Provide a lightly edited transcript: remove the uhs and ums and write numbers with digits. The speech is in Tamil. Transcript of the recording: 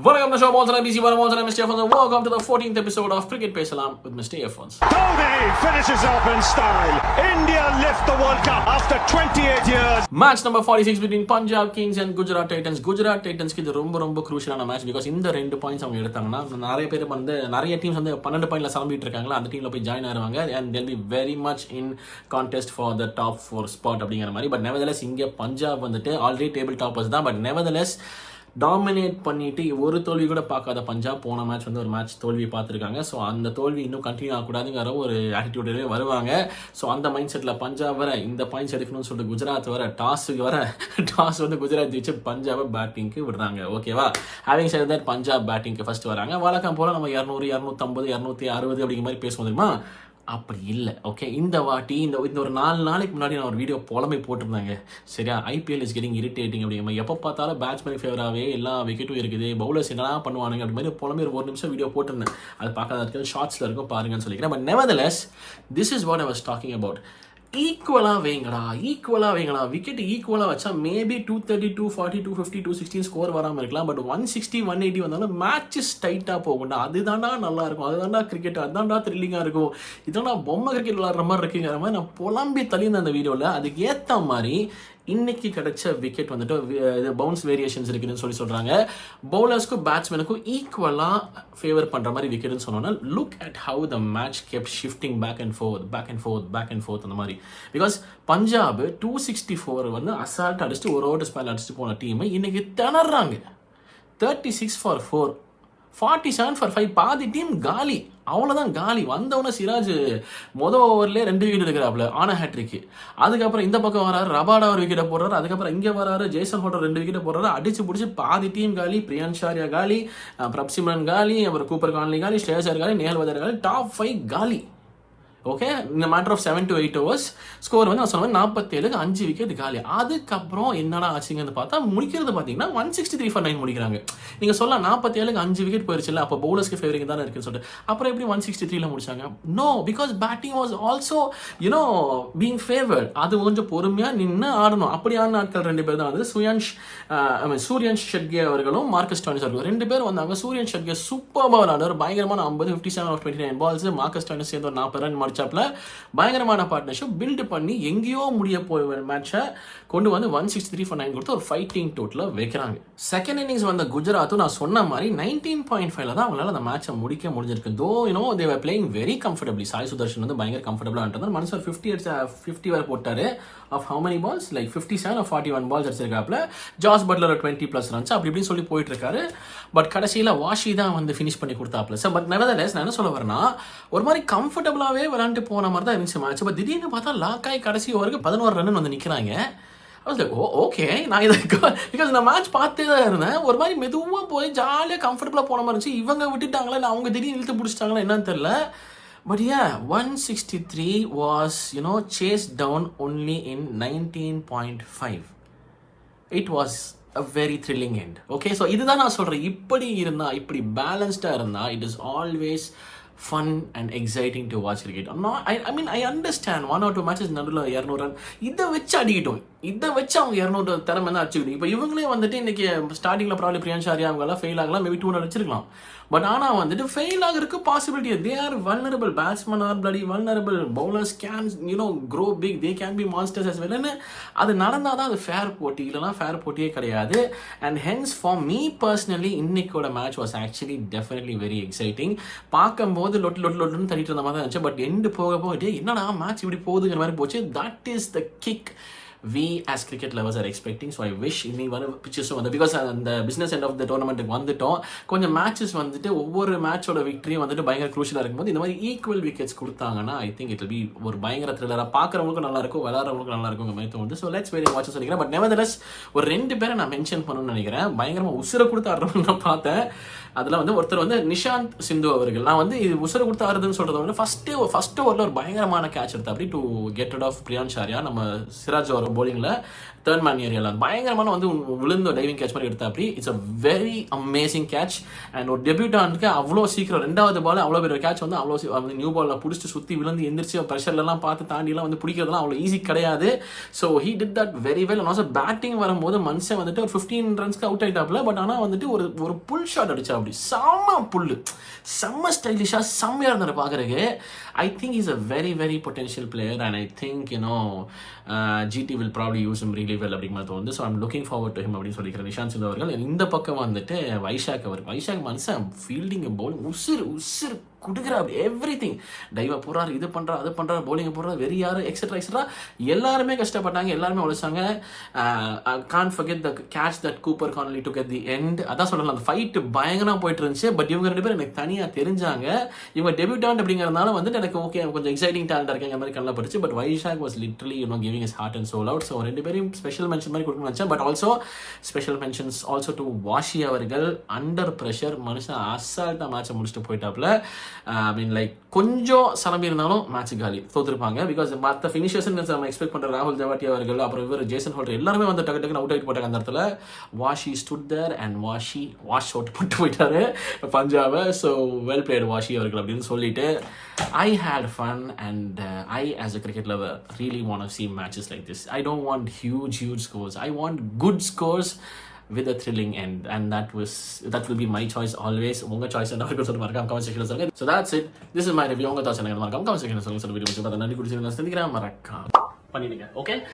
Welcome to the show, Monson BC, Monson Mr. Earphones, and welcome to the 14th episode of Cricket Pesalam with Mr. Earphones. Dhoni finishes off in style. India lift the World Cup after 28 years. Match number 46 between Punjab Kings and Gujarat Titans. Gujarat Titans க்கு இது ரொம்ப crucial match because இந்த 2 points அவங்க எடுத்தாங்கன்னா நிறைய டீம்ஸ் வந்து 12 பாயிண்ட்ல சலம்பிட்டு இருக்காங்களா அந்த டீம்ல போய் ஜாயின் ஆவாங்க and they'll be very much in contest for the top 4 spot அப்படிங்கிற மாதிரி. But nevertheless இங்க பஞ்சாப் வந்துட்டு ஆல்ரெடி டேபிள் டாப்பர்ஸ் தான். பட் nevertheless டாமினேட் பண்ணிட்டு ஒரு தோல்வி கூட பார்க்காத பஞ்சாப் போன மேட்ச் வந்து ஒரு மேட்ச் தோல்வி பார்த்துருக்காங்க. ஸோ அந்த தோல்வி இன்னும் கண்டினியூ ஆகக்கூடாதுங்கிற ஒரு ஆட்டிடியூட்லேயே வருவாங்க. ஸோ அந்த மைண்ட் செட்டில் பஞ்சாப் வர இந்த பாயிண்ட்ஸ் எடுக்கணும்னு சொல்லிட்டு குஜராத் வர டாஸ் வந்து குஜராத் ஜெயிச்சு பஞ்சாபை பேட்டிங்க்கு விடுறாங்க. ஓகேவா? ஹேவிங் சைட் தட் பஞ்சாப் பேட்டிங்க்கு ஃபர்ஸ்ட் வராங்க. வழக்கம் போல் நம்ம 200, 250, 260 அப்படிங்கிற மாதிரி பேசுவோம் தெரியுமா? அப்படி இல்லை. ஓகே, இந்த வாட்டி இந்த ஒரு 4 நாளைக்கு முன்னாடி நான் ஒரு வீடியோ புலமை போட்டிருந்தாங்க. சரியா? ஐபிஎல் இஸ் கெட்டிங் இரிட்டேட்டிங் அப்படிங்கிற மாதிரி எப்போ பார்த்தாலும் பேட்ஸ்மேன் ஃபேவராகவே எல்லா விக்கெட்டும் இருக்குது, பவுலர்ஸ் என்னெல்லாம் பண்ணுவானுங்க அப்படி மாதிரி புலமை ஒரு நிமிஷம் வீடியோ போட்டிருந்தேன். அது பார்க்காத ஷார்ட்ஸில் இருக்கும், பாருங்கன்னு சொல்லிக்கிறேன். But nevertheless this is what I was talking about. ஈக்குவலாக வைங்களா விக்கெட் ஈக்குவலாக வச்சா மேபி 230, 240, 250, 216 ஸ்கோர் வராமல் இருக்கலாம். பட் 160, 180 வந்தாலும் மேட்சஸ் டைட்டாக போகும்டா. அதுதான்டா நல்லா இருக்கும், அதுதான்டா கிரிக்கெட், அதுதான்டா த்ரில்லிங்காக இருக்கும், இதுதான்டா பொம்மை கிரிக்கெட் விளாட்ற மாதிரி இருக்குங்கிற மாதிரி நான் புலம்பி தள்ளியிருந்தேன் அந்த வீடியோவில். அதுக்கு ஏற்ற மாதிரி இன்னைக்கு கிடைச்ச விக்கெட் வந்துட்டு பவுன்ஸ் வேரியேஷன்ஸ் இருக்குதுன்னு சொல்கிறாங்க. பவுலர்ஸ்க்கும் பேட்ஸ்மேனுக்கும் ஈக்குவலாக ஃபேவர் பண்ணுற மாதிரி விக்கெட்னு சொன்னோன்னா look at how the match kept shifting back and forth அந்த மாதிரி. பிகாஸ் பஞ்சாப் 264 வந்து அசால்ட் அடிச்சுட்டு ஒரு ஓவர் ஸ்பேல் அடிச்சுட்டு போன டீம் இன்னைக்கு திணறாங்க. 36 for 4, 47 for 5, பாதி டீம் காலி. அவ்வளோதான் காலி. வந்தவொடனே சிராஜ் ஓவர்லேயே 2 விக்கெட் எடுக்கிறாப்புல ஆன ஹேட்ரிக்கு. அதுக்கப்புறம் இந்த பக்கம் வராரு, ரபாடா ஒரு விக்கெட்டை போடுறாரு. அதுக்கப்புறம் இங்கே வராரு, ஜேசன் ஹோட்டர் 2 விக்கெட்டை போடுறாரு. அடிச்சு பிடிச்சி பாதி டீம் காலி. பிரியான்ஷாரியா காலி, பிரப்சிமரன் காலி, அப்புறம் கூப்பர் கான்லி காலி, ஸ்ரேயசர் காலி, நேஹல் வதர் காலி, டாப் 5 காலி. ஓகே, இந்த matter of 7 to 8 hours score வந்து நான் சொன்ன 47க்கு 5 விக்கெட் காலி. அதுக்கப்புறம் என்னடா ஆச்சுங்கன்னு பார்த்தா முடிக்கிறது பார்த்தீங்கன்னா 163 for 9 முடிக்கிறாங்க. நீங்கள் சொல்லலாம் 47க்கு 5 விக்கெட் போயிருச்சு இல்லை, அப்போ பவுலர்ஸ்க்கு ஃபேவரிங் தானே இருக்குன்னு சொல்லிட்டு. அப்புறம் எப்படி 163ல முடிச்சாங்க? No, because batting was also being favoured. அது கொஞ்சம் பொறுமையாக நின்று ஆடணும். அப்படியான ஆட்கள் 2 பேர் தான் வந்து சூரியன் ஷெட்கே அவர்களும் மார்க்கஸ் ஸ்டாய்னிஸ் அவர்களும் 2 பேர் வந்தாங்க. சூரியன் ஷெட்கே சூப்பராக விளாடுவார், பயங்கரமான 50, 57 of 29 balls. மார்க்கஸ் ஸ்டாய்னிஸ் சேர்ந்து ஒரு 40 ரன் பயங்கரமான பார்ட்னர்ஷிப் பில்ட் பண்ணி எங்கேயோ முடிய போய் மேட்சை கொண்டு வந்து 163 for 9 கொடுத்து ஒரு ஃபைட்டிங் டோட்டல வைக்கிறாங்க. செகண்ட் இன்னிங்ஸ் வந்த குஜராத்தும் நான் சொன்ன மாதிரி 19.5ல தான் அவங்களால அந்த மேட்சை முடிக்க முடிஞ்சிருக்கு. தோ they were playing very comfortably. Sai Sudarshan வந்து பயங்கர கம்ஃபர்டபுளா இருந்தார். மனுஷர் 50 வரை போட்டாரு. Of how many balls? like 57 or 41 balls அடிச்சிருக்காப்ல. ஜாஸ் பட்லர் 20+ runs அப்படி இப்படின்னு சொல்லி போயிட்டு இருக்காரு. பட் கடைசியில் வாஷி தான் வந்து ஃபினிஷ் பண்ணி கொடுத்தாப்ல. சார் பட் nevertheless நான் என்ன சொல்ல வரேன்னா, ஒரு மாதிரி கம்ஃபர்டபுளாகவே விளாண்டு போன மாதிரி தான் இருந்துச்சு மேட்ச். பட் திடீர்னு பார்த்தா லாக்காய் கடைசி ஓவருக்கு 11 ரன் வந்து நிற்கிறாங்க. ஓகே, நான் இதை பிகாஸ் நான் மேட்ச் பார்த்தே தான் இருந்தேன். ஒரு மாதிரி மெதுவாக போய் ஜாலியாக கம்ஃபர்டபுளாக போன மாதிரி இருந்துச்சு. இவங்க விட்டுட்டாங்களா இல்லை அவங்க திடீர்னு இழுத்து பிடிச்சிட்டாங்களா என்னன்னு தெரியல. But yeah, 163 was, chased down only in 19.5. It was a very thrilling end. Okay, so இதுதான் நான் சொல்கிறேன். இப்படி பேலன்ஸ்டாக இருந்தால் it is always fun and exciting to watch cricket. I mean, I understand 1 or 2 matches நடுவில் 200 ரன் இதை வச்சு அடிக்கிட்டோம். இதை வச்சு அவங்க 200 திறமை தான் அடிச்சுக்கிட்டோம். இப்போ இவங்களே வந்துட்டு இன்னைக்கு ஸ்டார்டிங்கில் ப்ராப்ளம் பிரியான்ஷாரியா அவங்கெல்லாம் ஃபெயில் ஆகலாம், மேபி 200 அடிச்சிருக்கலாம். பட் ஆனால் வந்துட்டு ஃபெயில் ஆகிறதுக்கு possibility. They are vulnerable. Batsmen are bloody vulnerable. Bowlers can grow big, they can be monsters as well. அது நடந்தால் தான் அது ஃபேர் போட்டி, இல்லைனா ஃபேர் போட்டியே கிடையாது. And hence for me personally இன்னைக்கோட match was actually definitely very exciting. பார்க்கும்போது லொட்டுன்னு தள்ளிட்டு இருந்த மாதிரி தான் இருந்துச்சு. பட் எண்டு போயிட்டு என்னடா மேட்ச் இப்படி போகுதுங்கிற மாதிரி போச்சு. That is the kick we as cricket lovers are expecting. So I wish இன்னைக்கு வர பிக்சர்ஸும் வந்து பிகாஸ் அந்த பிஸ்னஸ் எண்ட் ஆஃப் த டோர்னமெண்ட்டுக்கு வந்துட்டோம். கொஞ்சம் மேட்சஸ் வந்துட்டு ஒவ்வொரு மேட்சோட விக்டரியும் வந்துட்டு பயங்கர க்ரூஷியலாக இருக்கும்போது இந்த மாதிரி ஈக்குவல் விக்கெட்ஸ் கொடுத்தாங்கன்னா I think it will be ஒரு பயங்கர த்ரில்லராக பார்க்குறவங்களுக்கும் நல்லா இருக்கும், விளாட்றவங்களுக்கும் நல்லா இருக்கும் மாதிரி தோணுது. ஸோ லெட்ஸ் வெரி வாட்ச் சொல்லிக்கிறேன். பட் nevertheless ஒரு 2 பேரை நான் மென்ஷன் பண்ணணும்னு நினைக்கிறேன். பயங்கரமாக உசுரை கொடுத்து ஆடுறவங்க நான் பார்த்தேன். அதில் வந்து ஒருத்தர் வந்து நிஷாந்த் சிந்து அவர்கள். நான் வந்து இது உசுரை கொடுத்து ஆடுறதுன்னு சொல்கிறது வந்து ஃபர்ஸ்ட் ஓவரில் ஒரு பயங்கரமான கேட்ச் எடுத்தா அப்படி டு கெட் ரிட் ஆஃப் பிரியான்ஷாரியா நம்ம சிராஜ் அவர் போலிங்கில் தேர்ட் மேன் ஏரியால பயங்கரமான வந்து விழுந்த டைவிங் கேட்ச் மாதிரி எடுத்தா அப்படி. It's a very amazing catch. And ஒரு டெபியூட்டானுக்கு அவ்வளோ சீக்கிரம் 2வது பால் அவ்வளோ பெரிய கேட்ச் வந்து அவ்வளோ நியூ பாலில் பிடிச்சிட்டு சுற்றி விழுந்து எந்திரிச்சு ப்ரெஷர்லாம் பார்த்து தாண்டிலாம் வந்து பிடிக்கிறதுலாம் அவ்வளோ ஈஸி கிடையாது. So he did that very well. And also batting வரும்போது மனுஷன் வந்துட்டு ஒரு 15 ரன்ஸ்க்கு அவுட் ஆகிட்டாப்ல. பட் ஆனால் வந்துட்டு ஒரு புல் ஷாட் அடிச்சா அப்படி செம்ம புல்லு, செம்ம ஸ்டைலிஷாக செம்மையாக இருந்தார் பார்க்குறதுக்கு. I think he's a very very potential player and I think GT will probably use him really well அப்படிங்கிறது தோணுது. So I'm looking forward to him அப்படின்னு சொல்லிக்கிறேன் நிஷாந்த் சிந்து அவர்கள். இந்த பக்கம் வந்துட்டு வைஷாக் மனுஷன் ஃபீல்டிங் பவுலிங் உசுறு கொடுக்குறா அப்படி எவ்ரிதிங். டைவை போடுறாரு, இது பண்ணுறாரு, அது பண்ணுறாரு, பவுலிங்கை போடுறாரு, வெறியாரு எக்ஸெட்ரா எல்லாருமே கஷ்டப்பட்டாங்க, எல்லாருமே உழைச்சாங்க. Can't forget the catch that Cooper Connolly took at the end. அதான் சொல்லலாம், அந்த ஃபைட்டு பயங்கரமாக போயிட்டு இருந்துச்சு. பட் இவங்க 2 பேரும் எனக்கு தனியாக தெரிஞ்சாங்க. இவங்க டெபியூட்டான்ட் அப்படிங்கிறதுனால வந்துட்டு எனக்கு ஓகே கொஞ்சம் எக்ஸைட்டிங் டேலண்டாக இருக்காங்க மாதிரி கண்ணில் பட்டுச்சு. But Vizag was literally giving his heart and soul out. So 2 பேரையும் ஸ்பெஷல் மென்ஷன் மாதிரி கொடுக்கணும்னு நினச்சேன். But also special mentions also to washi அவர்கள். அண்டர் ப்ரெஷர் மனுஷன் அசால்ட்டாக மேட்சை முடிச்சுட்டு போயிட்டாப்ல. ஐ மீன் லைக் கொஞ்சம் சலம்பி இருந்தாலும் மேட்ச் காலி தோத்துருப்பாங்க. பிகாஸ் மற்ற ஃபினிஷர்ஸ் நம்ம எக்ஸ்பெக்ட் பண்ணுற ராகுல் தெவாட்டி அவர்கள், அப்புறம் இவர் ஜேசன் ஹோல்டர் எல்லாருமே வந்து டக்கு அவுட் ஆகிட்டு போட்டாங்க அந்த இடத்துல. Washi stood there and wash out பண்ணிட்டு போயிட்டாரு பஞ்சாபை. ஸோ வெல் பிளேட் வாஷி அவர்கள் அப்படின்னு சொல்லிட்டு I had fun and I as a cricket lover really want to see matches like this. I don't want huge scores. I want good scores with a thrilling end, and that will be my choice always. Unga choice and avukku sollu marakam comment section la solunga. So that's it. This is my review. Unga thoughts enna marakam comment section la solunga. So video muchu nandi kudisirundha sendikira marakam pannidinga. Okay.